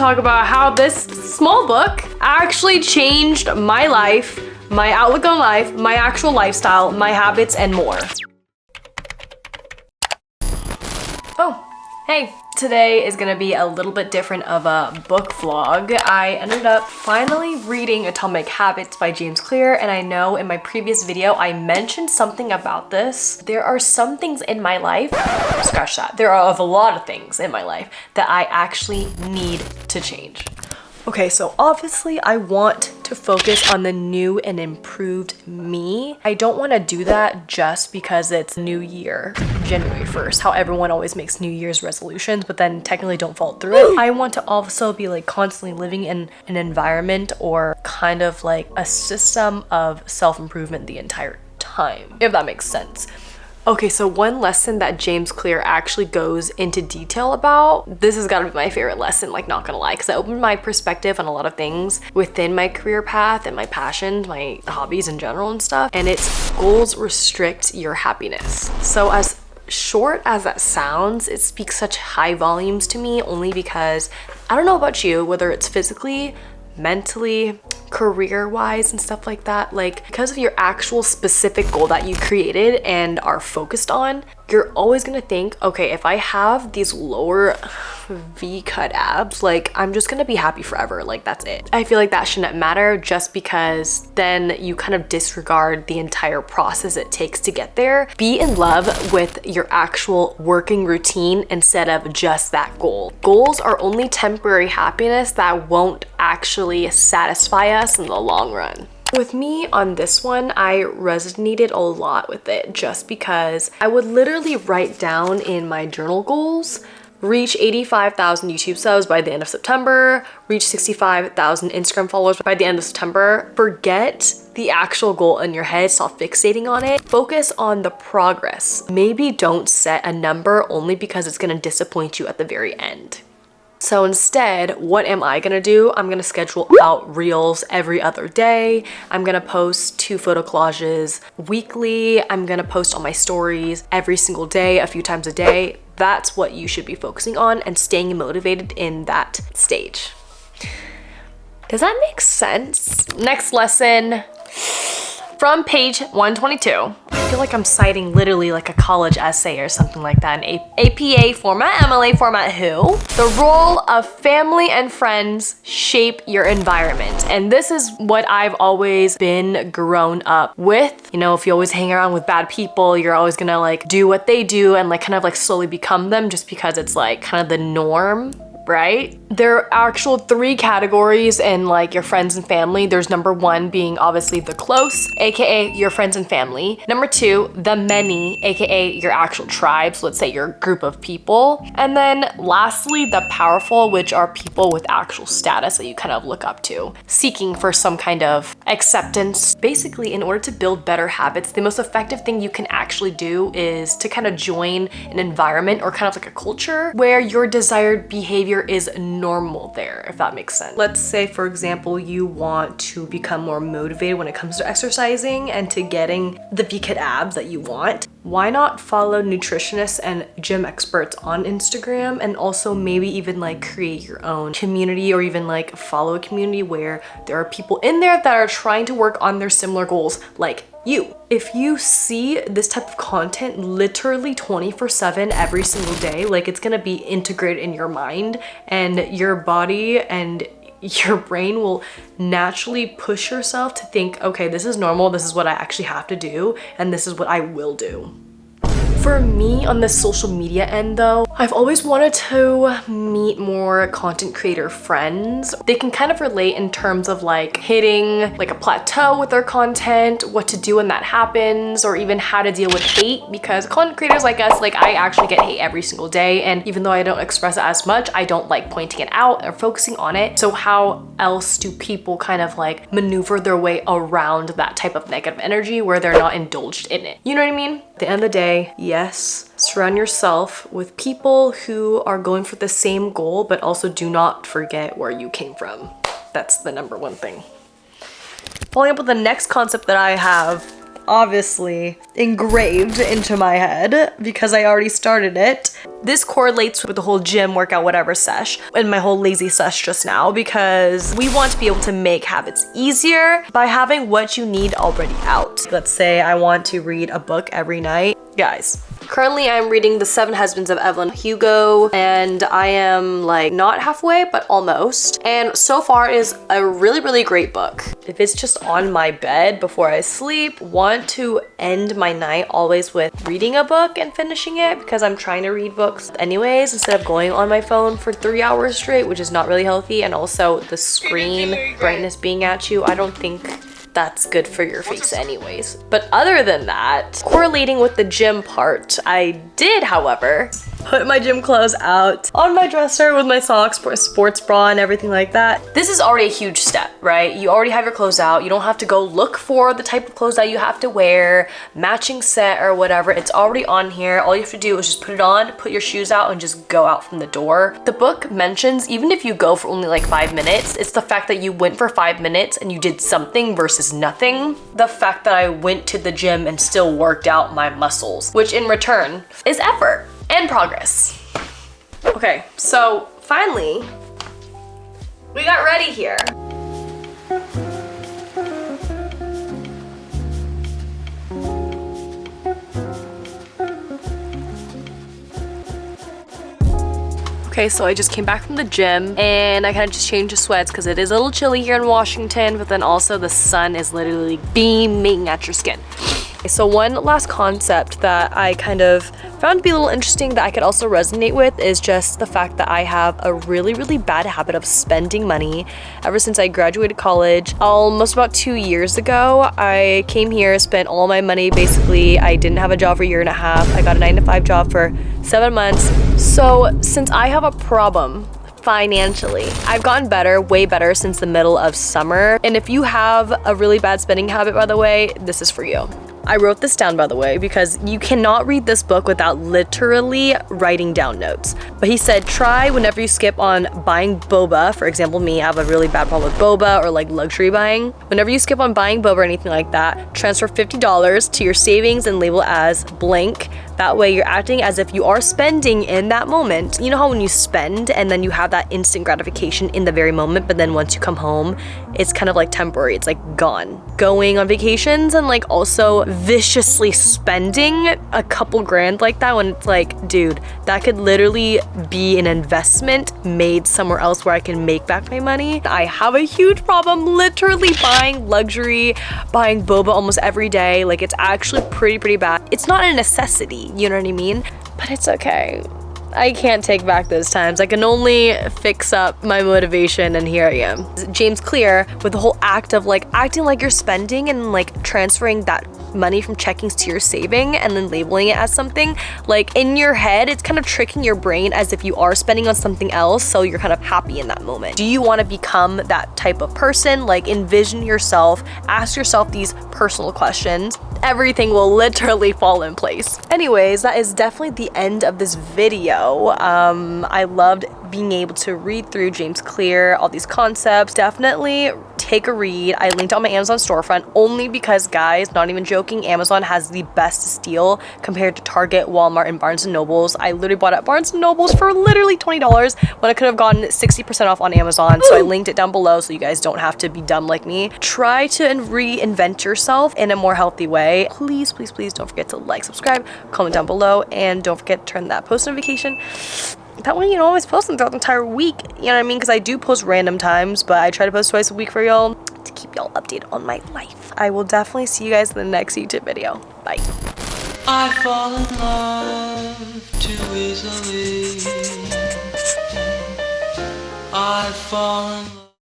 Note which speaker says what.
Speaker 1: talk about how this small book actually changed my life, my outlook on life, my actual lifestyle, my habits, and more. Oh, hey. Today is gonna be a little bit different of a book vlog. I ended up finally reading Atomic Habits by James Clear, and I know in my previous video I mentioned something about this. There are some things in my life, scratch that, there are a lot of things in my life that I actually need to change. Okay, so obviously I want to focus on the new and improved me. I don't want to do that just because it's New Year, January 1st, how everyone always makes New Year's resolutions, but then technically don't follow through it. I want to also be like constantly living in an environment or kind of like a system of self-improvement the entire time, if that makes sense. Okay, so one lesson that James Clear actually goes into detail about, this has got to be my favorite lesson, like not gonna lie, because it opened my perspective on a lot of things within my career path and my passions, my hobbies in general and stuff, and it's goals restrict your happiness. So as short as that sounds, it speaks such high volumes to me only because I don't know about you, whether it's physically, mentally, career-wise and stuff like that, like because of your actual specific goal that you created and are focused on, you're always gonna think, okay, if I have these lower V-cut abs, like I'm just gonna be happy forever, like that's it. I feel like that shouldn't matter just because then you kind of disregard the entire process it takes to get there. Be in love with your actual working routine instead of just that goal. Goals are only temporary happiness that won't actually satisfy us in the long run. With me on this one, I resonated a lot with it just because I would literally write down in my journal goals, reach 85,000 YouTube subs by the end of September, reach 65,000 Instagram followers by the end of September. Forget the actual goal in your head, stop fixating on it, focus on the progress. Maybe don't set a number only because it's gonna disappoint you at the very end. So instead, what am I gonna do? I'm gonna schedule out reels every other day. I'm gonna post 2 photo collages weekly. I'm gonna post on my stories every single day, a few times a day. That's what you should be focusing on and staying motivated in that stage. Does that make sense? Next lesson from page 122. I feel like I'm citing literally like a college essay or something like that in APA format, MLA format, who? The role of family and friends shape your environment. And this is what I've always been grown up with. You know, if you always hang around with bad people, you're always gonna like do what they do and like kind of like slowly become them just because it's like kind of the norm, right? There are actual 3 categories in like your friends and family. There's number 1 being obviously the close, aka your friends and family. Number 2, the many, aka your actual tribes, let's say your group of people. And then lastly, the powerful, which are people with actual status that you kind of look up to, seeking for some kind of acceptance. Basically, in order to build better habits, the most effective thing you can actually do is to kind of join an environment or kind of like a culture where your desired behavior is normal there, if that makes sense. Let's say, for example, you want to become more motivated when it comes to exercising and to getting the V-cut abs that you want. Why not follow nutritionists and gym experts on Instagram, and also maybe even like create your own community or even like follow a community where there are people in there that are trying to work on their similar goals like you. If you see this type of content literally 24/7 every single day, like it's gonna be integrated in your mind, and your body and your brain will naturally push yourself to think, okay, this is normal, this is what I actually have to do, and this is what I will do. For me, on the social media end though, I've always wanted to meet more content creator friends. They can kind of relate in terms of like hitting like a plateau with their content, what to do when that happens, or even how to deal with hate, because content creators like us, like I actually get hate every single day, and even though I don't express it as much, I don't like pointing it out or focusing on it. So how else do people kind of like maneuver their way around that type of negative energy where they're not indulged in it? You know what I mean? At the end of the day, yes, surround yourself with people who are going for the same goal, but also do not forget where you came from. That's the number 1 thing. Following up with the next concept that I have obviously engraved into my head because I already started it. This correlates with the whole gym, workout, whatever sesh and my whole lazy sesh just now, because we want to be able to make habits easier by having what you need already out. Let's say I want to read a book every night. Guys, currently I'm reading The 7 Husbands of Evelyn Hugo, and I am like not halfway, but almost. And so far is a really, really great book. If it's just on my bed before I sleep, want to end my night always with reading a book and finishing it, because I'm trying to read books anyways instead of going on my phone for 3 hours straight, which is not really healthy. And also the screen brightness being at you, I don't think that's good for your face anyways. But other than that, correlating with the gym part, I did, however, put my gym clothes out on my dresser with my socks, sports bra, and everything like that. This is already a huge step, right? You already have your clothes out. You don't have to go look for the type of clothes that you have to wear, matching set or whatever. It's already on here. All you have to do is just put it on, put your shoes out, and just go out from the door. The book mentions even if you go for only like 5 minutes, it's the fact that you went for 5 minutes and you did something versus nothing. The fact that I went to the gym and still worked out my muscles, which in return is effort and progress. Okay, so finally, we got ready here. Okay, so I just came back from the gym and I kind of just changed to sweats because it is a little chilly here in Washington, but then also the sun is literally beaming at your skin. So one last concept that I kind of found to be a little interesting that I could also resonate with is just the fact that I have a really, really bad habit of spending money. Ever since I graduated college, almost about 2 years ago, I came here, spent all my money basically. I didn't have a job for a year and a half. I got a 9-to-5 job for 7 months. So since I have a problem financially, I've gotten better, way better since the middle of summer. And if you have a really bad spending habit, by the way, this is for you. I wrote this down, by the way, because you cannot read this book without literally writing down notes. But he said, try whenever you skip on buying boba. For example, me, I have a really bad problem with boba or like luxury buying. Whenever you skip on buying boba or anything like that, transfer $50 to your savings and label as blank. That way you're acting as if you are spending in that moment. You know how when you spend and then you have that instant gratification in the very moment, but then once you come home, it's kind of like temporary, it's like gone. Going on vacations and like also viciously spending a couple grand like that when it's like, dude, that could literally be an investment made somewhere else where I can make back my money. I have a huge problem literally buying luxury, buying boba almost every day. Like it's actually pretty bad. It's not a necessity, you know what I mean? But it's okay. I can't take back those times. I can only fix up my motivation, and here I am. James Clear, with the whole act of like acting like you're spending and like transferring that money from checkings to your saving and then labeling it as something, like in your head, it's kind of tricking your brain as if you are spending on something else, so you're kind of happy in that moment. Do you want to become that type of person? Like envision yourself, ask yourself these personal questions. Everything will literally fall in place. Anyways, that is definitely the end of this video. I loved being able to read through James Clear, all these concepts. Definitely take a read. I linked on my Amazon storefront only because, guys, not even joking, Amazon has the best deal compared to Target, Walmart, and Barnes & Nobles. I literally bought at Barnes & Nobles for literally $20 when I could have gotten 60% off on Amazon. So I linked it down below so you guys don't have to be dumb like me. Try to reinvent yourself in a more healthy way. Please, please, please don't forget to like, subscribe, comment down below, and don't forget to turn that post notification. That way you don't always post them throughout the entire week, you know what I mean? Because I do post random times, but I try to post twice a week for y'all to keep y'all updated on my life. I will definitely see you guys in the next YouTube video. Bye.
Speaker 2: I fall in love too easily. I fall in love.